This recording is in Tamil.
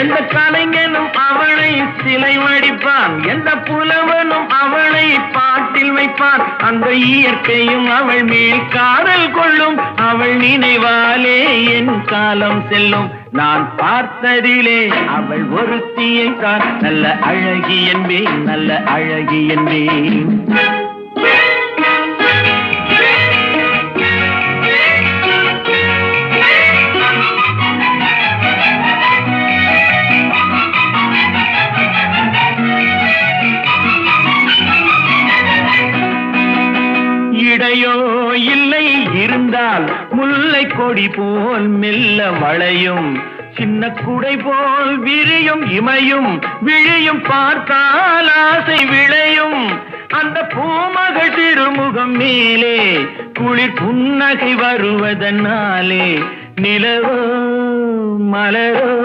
எந்த கலைஞனும் அவளை சிலை வடிப்பான், எந்த புலவனும் அவளை பாட்டில் வைப்பான். அந்த இயற்கையும் அவள் மேல் காதல் கொள்ளும், அவள் நினைவாலே என் காலம் செல்லும். நான் பார்த்ததிலே அவள் ஒருத்தியை தான் நல்ல அழகி என்பேன், நல்ல அழகி என்பேன். இடையோ இல்லை இருந்தால் முல்லை கொடி போல் மெல்ல வளையும், சின்ன குடை போல் விரியும் இமையும் விழியும் பார்த்தால் ஆசை விளையும். அந்த பூமகள் திருமுகம் மேலே குளிர் புன்னகை வருவதனாலே நிலவோ மலரோ